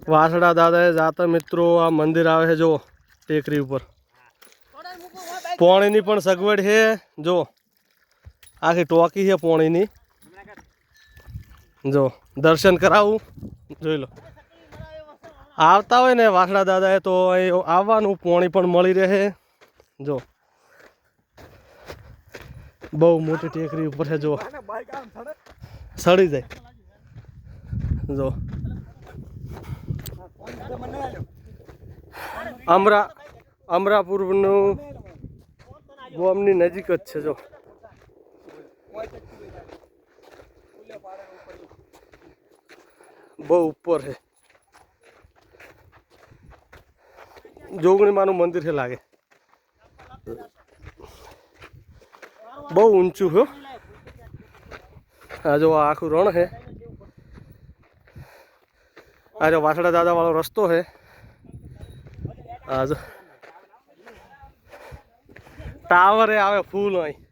વાસડા દાદાએ જાતા મિત્રો આ મંદિર આવે છે જો ટેકરી ઉપર પાણીની પણ સગવડ છે જો આખી ટોકી છે પાણીની જો દર્શન કરાવું જોઈ લો આવતા હોય ને વાસડા દાદાએ તો અહીં આવવાનું પાણી પણ મળી રહે જો બહુ મોટી ટેકરી ઉપર છે જો સડી જાય જો અમરાપુરનું ગોમની નજીક જ છે જો બહુ ઉપર છે જોગણી માનું મંદિર છે લાગે બહુ ઊંચું છે આ જો આખું રણ છે આ જો વાસડા દાદા વાળો રસ્તો છે આ જો ટાવરે આવે ફૂલ અહીં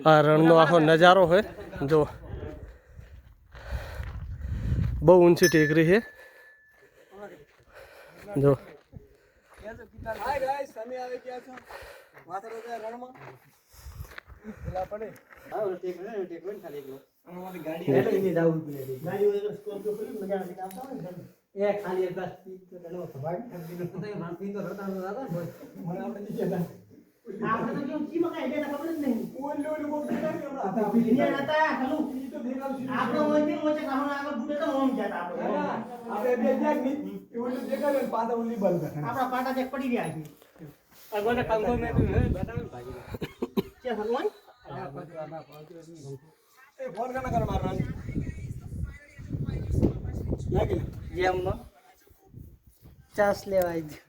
આ રણનો આખો નજારો છે જો બહુ ઊંચી ટેકરી છે જો ચાસ લેવાય